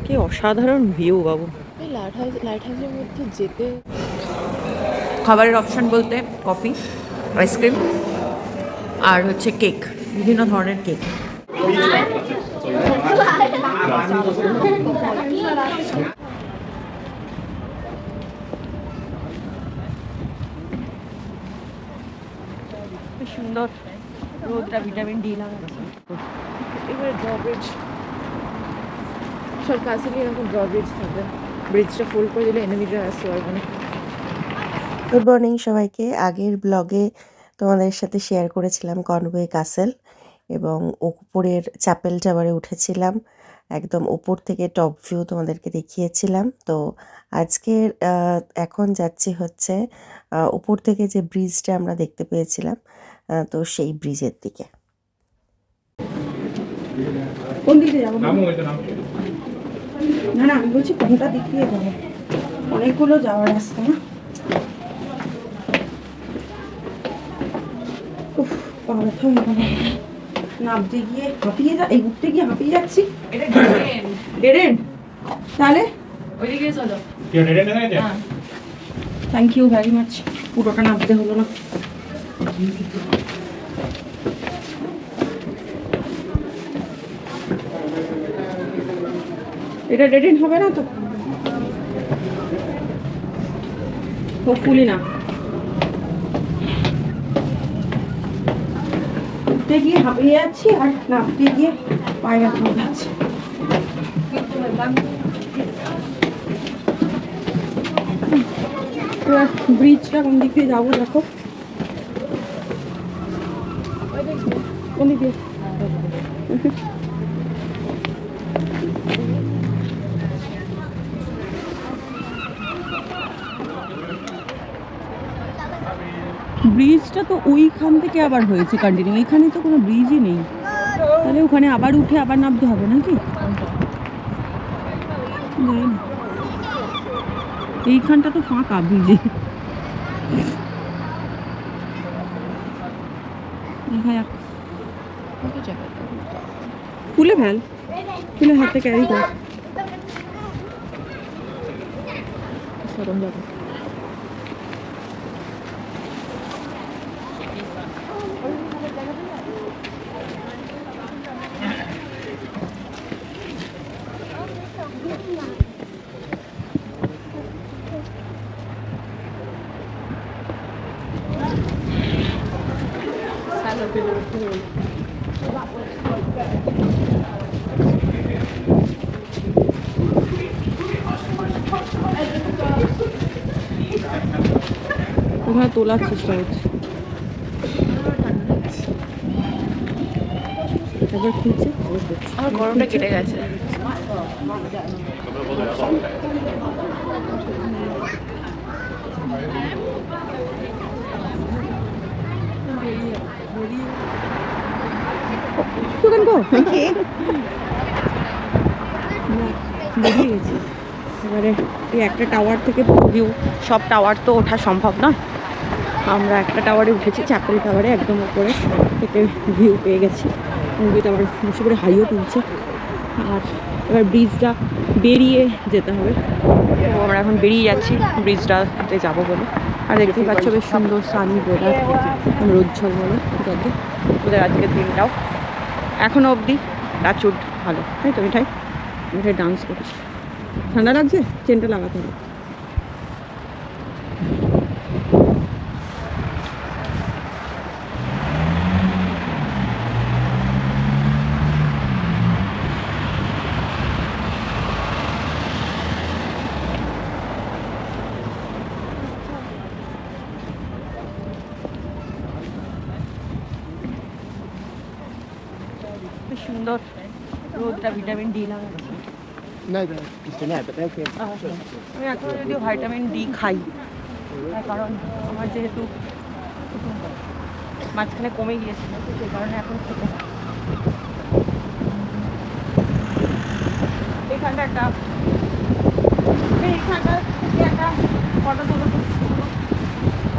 কি অসাধারণ ভিউ বাবু। এই লাইট হাউসের মধ্যে যেতে খাবারের অপশন বলতে কফি, আইসক্রিম আর হচ্ছে কেক, বিভিন্ন ধরনের কেক। সুন্দর রোদটা ভিটামিন ডি লাগাচ্ছে। এবারে ড্রব্রিজ সব কাছেই এরকম ড্রব্রিজ থাকবে, ব্রিজটা ফোল্ড করে দিলে এনিমিরা আসতে পারবে না। গুড মর্নিং সবাইকে। আগের ব্লগে তোমাদের সাথে শেয়ার করেছিলাম কনওয়ে কাসেল এবং উপরের চ্যাপেল টাওয়ারে উঠেছিলাম, একদম উপর থেকে টপ ভিউ তোমাদেরকে দেখিয়েছিলাম। তো আজকের এখন যাচ্ছি হচ্ছে উপর থেকে যে ব্রিজটা আমরা দেখতে পেয়েছিলাম, তো সেই ব্রিজের দিকে। কোন দিকে যাবো? না না, আমি বলছি কোনটা দিক দিয়ে যাবো, অনেকগুলো যাওয়ার রাস্তা না। উফ, পা ব্যথা হয়ে গেল। নামতে গিয়ে হাঁপিয়ে এই উঠতে গিয়ে হাঁপিয়ে যাচ্ছি। Dead end? তাহলে ওইদিকে চলো। Thank you very much. পুরোটা নামতে হলো না। এটা ডেড এন্ড হবে না তো? হোপফুলি না। উঠতে গিয়ে হাঁপিয়ে যাচ্ছি আর নামতে গিয়ে পায়ে ব্যথা হয়ে যাচ্ছে। ব্রিজটা কোন দিক দিয়ে যাবো দেখো? কোন দিক দিয়ে? ব্রিজটা তো ওইখান থেকে আবার হয়েছে কন্টিনিউ, এখানে তো কোনো ব্রিজই নেই। তাহলে ওখানে আবার উঠে আবার নামতে হবে নাকি? এইখানটা তো ফাঁকা ব্রিজে। দেখা যাক। খুলে ফেল, খুলে হাতে ক্যারি কর। সরম যাবে। ওখানে তোলার চেষ্টা করছি, একবার খুলছে। আমার গরমটা কেটে গেছে। বেরিয়ে গেছি। এবারে এই একটা টাওয়ার থেকে পুরো ভিউ, সব টাওয়ার তো ওঠা সম্ভব নয়। আমরা একটা টাওয়ারে উঠেছি, চ্যাপেল টাওয়ারে, একদম উপরে থেকে ভিউ পেয়ে গেছি। ভিউটা আবার বসে করে হাইও তুলছে। আর এবার ব্রিজটা বেরিয়ে যেতে হবে। তো আমরা এখন বেরিয়ে যাচ্ছি ব্রিজটাতে যাবো বলে। আর দেখতেই পাচ্ছ বেশ সুন্দর সানি ওয়েদার, রোদ ঝলমলে যাতে ওদের আজকের দিনটাও এখনও অবধি টাচউড ভালো। তাই তো মিঠাই? মিঠাই ডান্স করছি। ঠান্ডা লাগছে, চেনটা লাগাতে হবে। সুন্দর রোদটা ভিটামিন ডি লাগাচ্ছে। আমি এখন যদিও ভিটামিন ডি খাই, তার কারণ আমার যেহেতু মাঝখানে কমে গিয়েছিল, সেই কারণে এখন খেতে। এইখানটা একটা ফটো তুলো,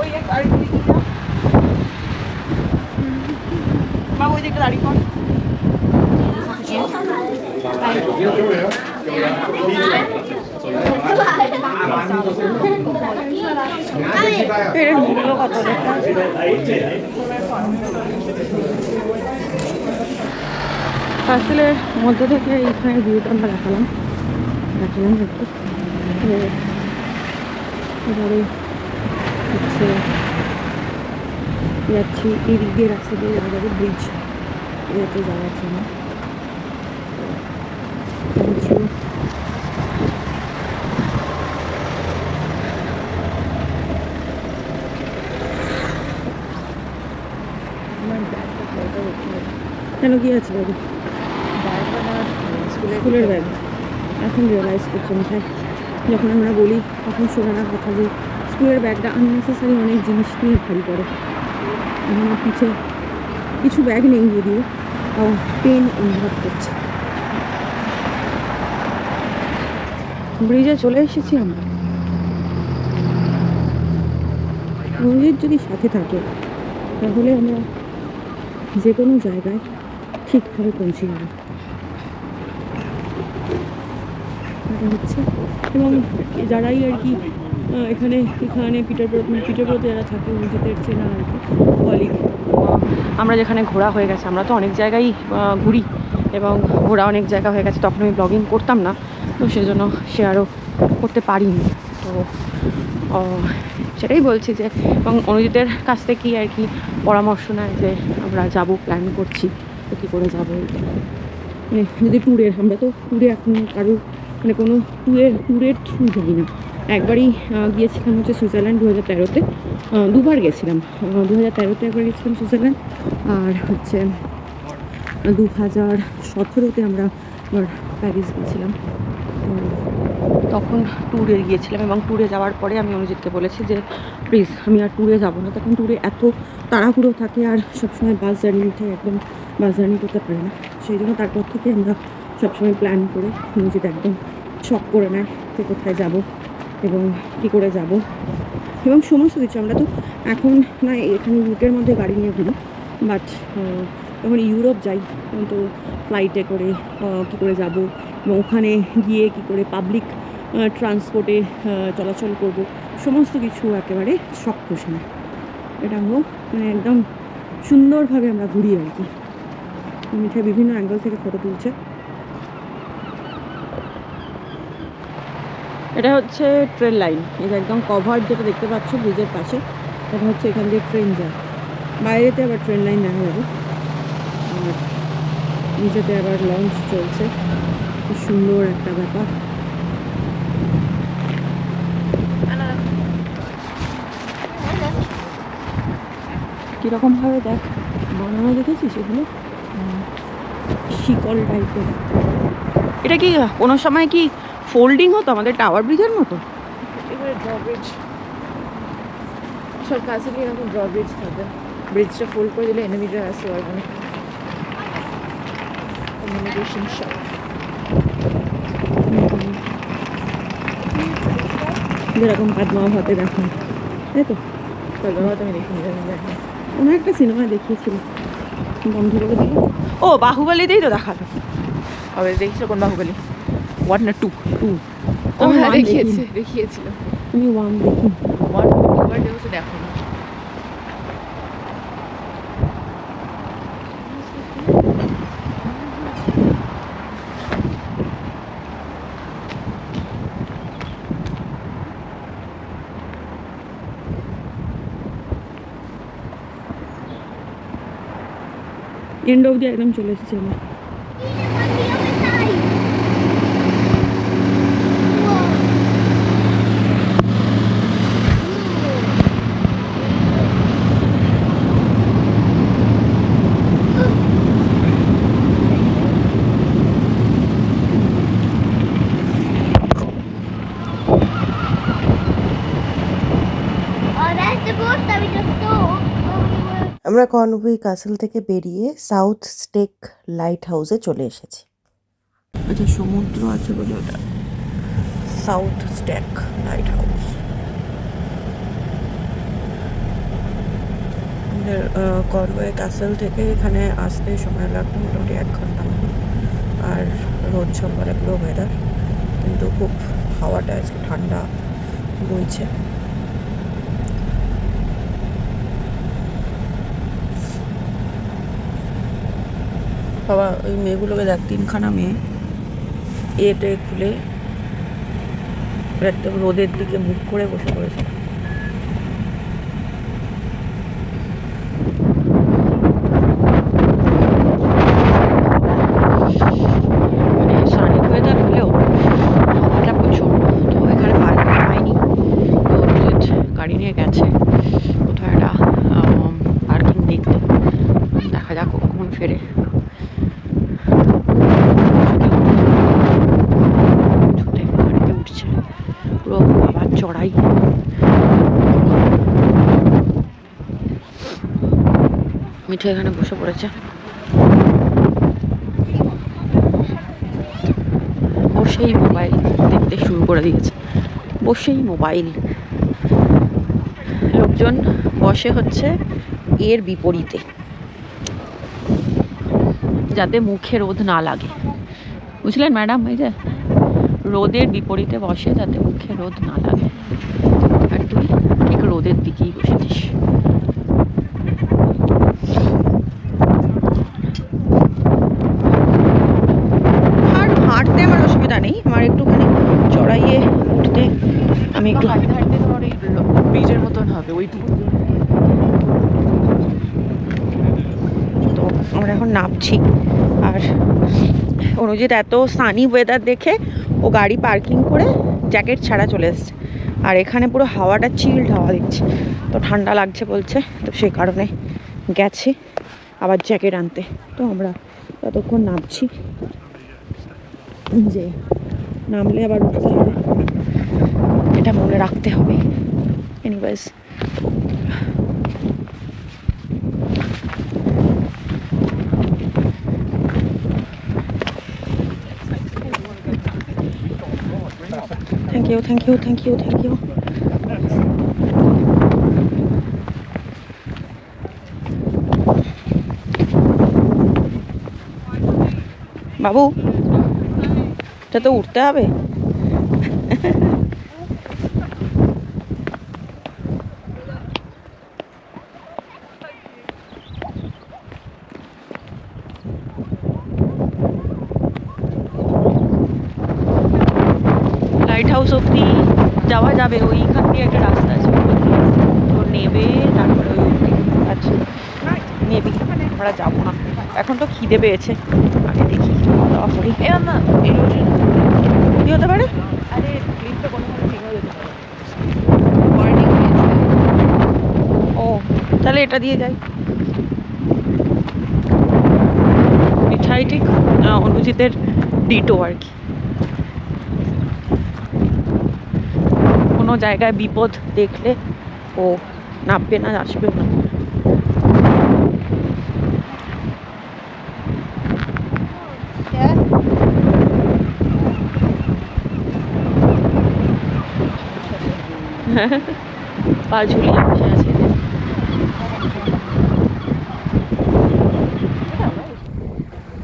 ওই এক গাড়ি দিকটা বা ওই দিকে দাঁড়িয়ে কর। এর মূল্য কত লেখা আছে? কাসেলের মধ্যে থেকে এইখানে ভিউটা আমরা দেখালাম একটু। তো এবারে হচ্ছে যাচ্ছি এদিক দিয়ে রাস্তা দিয়ে যাওয়া যাবে ব্রিজ এতে যাওয়ার জন্য। কেন কি আছে বাড়ি? স্কুলের ব্যাগ। এখন রিয়েলাইজ করছেন ভাই, যখন আমরা বলি তখন শোনে না কথা যে স্কুলের ব্যাগটা আননেসেসারি অনেক জিনিস নিয়ে ভারী করে। এখন পিছে কিছু ব্যাগ নেই যদিও, তাও পেন অনুভব করছে। ব্রিজে চলে এসেছি আমরা। ব্রিজ যদি সাথে থাকে তাহলে আমরা যে কোনো জায়গায় ঠিকভাবে পৌঁছে যাবো। এটা হচ্ছে, এবং যারাই আর কি এখানে পিটারবরোতে যারা থাকে নিজেদের চেনা আর কি কলিগ, আমরা যেখানে ঘোরা হয়ে গেছে, আমরা তো অনেক জায়গায় ঘুরি এবং ঘোরা অনেক জায়গা হয়ে গেছে, তখন আমি ব্লগিং করতাম না, তো সেজন্য শেয়ারও করতে পারিনি। তো সেটাই বলছি যে, এবং অনুজিতের কাছ থেকে আর কি পরামর্শ নেয় যে আমরা যাব, প্ল্যান করছি তো কী করে যাবো। মানে যদি ট্যুরের, আমরা তো ট্যুরে এখন কারোর মানে কোনো ট্যুরের থ্রু যাই না। একবারই গিয়েছিলাম হচ্ছে সুইজারল্যান্ড 2013-তে, দুবার গেছিলাম। 2013-তে একবার গেছিলাম সুইজারল্যান্ড, আর হচ্ছে 2017-তে আমরা আবার প্যারিস গিয়েছিলাম। তখন ট্যুরে গিয়েছিলাম, এবং ট্যুরে যাওয়ার পরে আমি অনুজিৎকে বলেছি যে প্লিজ আমি আর ট্যুরে যাবো না। তখন ট্যুরে এত তাড়াহুড়ো থাকে আর সবসময় বাস জার্নি উঠে একদম বাস জার্নি করতে পারে না। সেই জন্য তারপর থেকে আমরা সবসময় প্ল্যান করে অনুজিৎ একদম শখ করে নেয় যে কোথায় যাব এবং কী করে যাব এবং সমস্ত কিছু। আমরা তো এখন না এখানে ইউকের মধ্যে গাড়ি নিয়ে ঘুরি, বাট যখন ইউরোপ যাই তখন তো ফ্লাইটে করে কী করে যাব এবং ওখানে গিয়ে কী করে পাবলিক ট্রান্সপোর্টে চলাচল করব, সমস্ত কিছু একেবারে শখ কষে নেয়। এটা আমরা মানে একদম সুন্দরভাবে আমরা ঘুরি আর কি। মিঠা বিভিন্ন অ্যাঙ্গেল থেকে ফটো তুলছে। এটা হচ্ছে ট্রেন লাইন, এটা একদম কভার যেটা দেখতে পাচ্ছ ব্রিজের পাশে, এটা হচ্ছে এখান দিয়ে ট্রেন যায়। বাইরেতে আবার ট্রেন লাইন দেখা যাবে, আর নিচেতে আবার লঞ্চ চলছে। খুব সুন্দর একটা ব্যাপার। কীরকমভাবে দেখ বানানো দেখেছিস এগুলো, শিকল টাইপের। এটা কি কোনো সময় কি ফোল্ডিং হতো আমাদের টাওয়ার ব্রিজের মতো? এবারে ড্রব্রিজ সব কাছেরই এরকম ড্রব্রিজ থাকে, ব্রিজটা ফোল্ড করে দিলে এনিমিরা আসতে পারবে না। কমিউনিকেশন শপ যেরকম পদ্মাবতে দেখা, তাই তো? কলকাতা আমি দেখিনি, দেখি কোনো একটা সিনেমায় দেখিয়েছিল, বন্ধ করে দিল। ও বাহুবলীতেই তো দেখালো। হবে দেখছো কোন বাহুবলী? 1 না 2? 2। ও হ্যাঁ দেখিয়েছিল। তুমি 1 দেখি। 1 দুবার দেখো, দেখো না। এন্ড অবধি একদম চলে এসেছি আমরা। আমরা কর্নবুই কাসেল থেকে বেরিয়ে সাউথ স্টেক লাইট হাউসে চলে এসেছি। আচ্ছা, সমুদ্র আছে বলে ওটা সাউথ স্টেক লাইট হাউস। আমাদের কর্নওয়ে ক্যাসেল থেকে এখানে আসতে সময় লাগবে মোটামুটি 1 ঘন্টা মতো। আর রোদ ঝলমলে পুরো ওয়েদার, কিন্তু খুব হাওয়াটা আজকে ঠান্ডা বইছে। বাবা ওই মেয়েগুলোকে দেখ, 3খানা মেয়ে এটে খুলে একদম রোদের দিকে মুখ করে বসে পড়েছে। সানি ওয়েদার হলেও হাওয়াটা প্রচুর। তো এখানে পার্কিং পাইনি, তো গাড়ি নিয়ে গেছে কোথাও একটা পার্কিং দেখতে। দেখা যাক কখন ফেরে। গাড়িতে উঠছে, পুরো আবার চড়াই। মিঠে এখানে বসে পড়েছে, বসেই মোবাইল দেখতে শুরু করে দিয়েছে। বসেই মোবাইল। লোকজন বসে হচ্ছে এর বিপরীতে, যাতে মুখে রোদ না লাগে। বুঝলেন ম্যাডাম? এই যে রোদের বিপরীতে বসে যাতে মুখে রোদ না লাগে, আর তুই ঠিক রোদের দিকেই বসেছিস। আর হাঁটতে আমার অসুবিধা নেই, আমার একটুখানি চড়াইয়ে উঠতে আমি একটু হাঁটতে হাঁটতে তোমার এই ব্রিজের মতন হবে ওইটুকু। তো আমরা এখন নামছি। আর অনুজিৎ এত সানি ওয়েদার দেখে ও গাড়ি পার্কিং করে জ্যাকেট ছাড়া চলে এসছে। আর এখানে পুরো হাওয়াটা চিল্ড হাওয়া দিচ্ছে, তো ঠান্ডা লাগছে বলছে, তো সেই কারণে গেছে আবার জ্যাকেট আনতে। তো আমরা ততক্ষণ নামছি, যে নামলে আবার উঠতে হবে, এটা মনে রাখতে হবে। Anyways thank you, thank you, thank you, thank you. বাবু, এটা তো উঠতে হবে। লাইট হাউস অব্দি যাওয়া যাবে, ওইখান দিয়ে একটা রাস্তা আছে, তো নেবে তারপরে ওই অব্দি। আচ্ছা নেবি, আমরা যাবো না এখন, তো খিদে পেয়েছে, আগে দেখি খাওয়া দাওয়া করি। এ না এরোশন কি হতে পারে? আরে ক্লিপটা কোনোভাবে ঠিক হয়ে যেতে পারে, ওয়ার্নিং হয়েছে। ও তাহলে এটা দিয়ে যাই। মিঠাই ঠিক অনুজিতের ডিটো আর কি। কোনো জায়গায় বিপদ দেখলে ও নামবে না, আসবেও না। পা ঝুলিয়ে বসে আছে।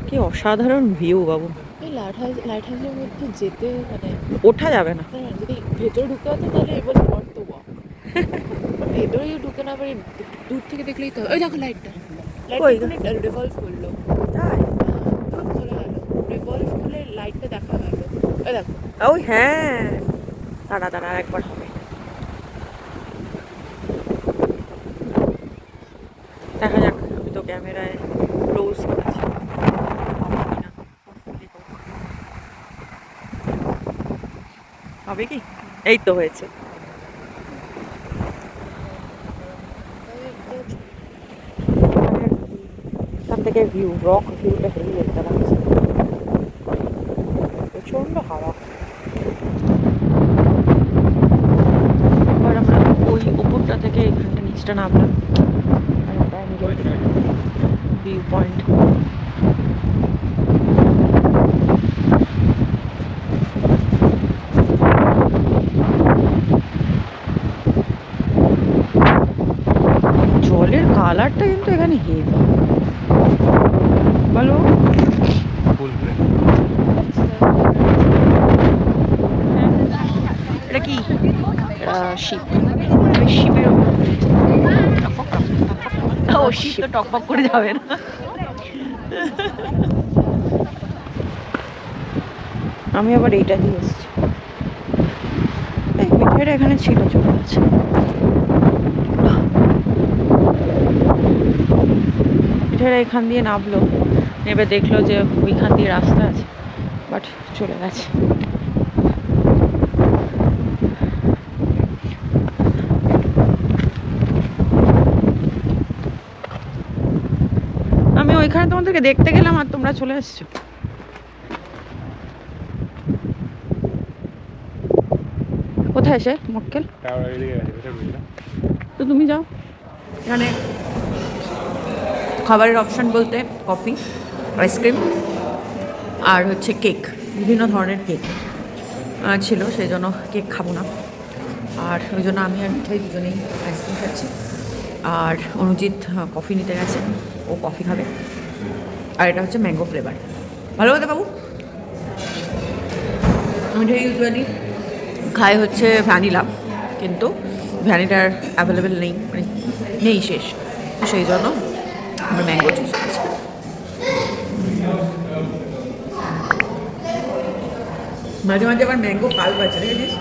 কি অসাধারণ ভিউ বাবু। এই লাইট হাউসের মধ্যে যেতে মানে ওঠা যাবে না। যদি ভেতরে ঢুকতে হতো তাহলে এবার স্পট তো ওয়াক, ভেতরে ঢুকে না পারি, দূর থেকে দেখলেই তো। ওই দেখো লাইটটা, কই? লাইটটা রিভলভ করলো, তাই? চলে গেল, রিভলভ করলে লাইটটা দেখা গেল। ওই দেখো, ওই হ্যাঁ, দাঁড়া দাঁড়া একবার হবে। দেখা যাক, আমি তো ক্যামেরায় ক্লোজ করেছি, হবে কি? এই তো হয়েছে। এখান থেকে ভিউ, রক ভিউটা হেভি দেখতে লাগছে, প্রচন্ড হাওয়া। এবার আমরা ওই উপরটা থেকে এখানটা নিচটা নামলাম, ভিউ পয়েন্ট। জলের কালারটা কিন্তু এখানে হেভি, বলো শিপ, আমি শিপের ওপর ও শিপ তো টকবক করে যাবে না। আমি আবার এইটা দিয়ে এসেছি। এই মিঠাইটা এখানে ছিল, চলে গেছে। মিঠাইটা এখান দিয়ে নামলো, নেবে দেখলো যে ওইখান দিয়ে রাস্তা আছে, বাট চলে গেছে। আমি ওইখানে তোমাদেরকে দেখতে গেলাম আর তোমরা চলে এসছো। কোথায় এসে মক্কেল? তো তুমি যাও। এখানে খাবারের অপশান বলতে কফি, আইসক্রিম আর হচ্ছে কেক, বিভিন্ন ধরনের কেক ছিল, সেই জন্য কেক খাবো না। আর ওই জন্য আমি আর মিঠাই দুজনেই আইসক্রিম খাচ্ছি। আর অনুজিৎ কফি নিতে গেছে, ও কফি খাবে। আর এটা হচ্ছে ম্যাঙ্গো ফ্লেভার। ভালো কথা বাবু। মিঠাই ইউজুয়ালি খায় হচ্ছে ভ্যানিলা, কিন্তু ভ্যানিলার অ্যাভেলেবেল নেই, মানে নেই, শেষ। সেই জন্য আমরা ম্যাঙ্গো চুজ করেছি। মাঝে মাঝে আবার ম্যাঙ্গো পাল্প আছে, দেখেছিস?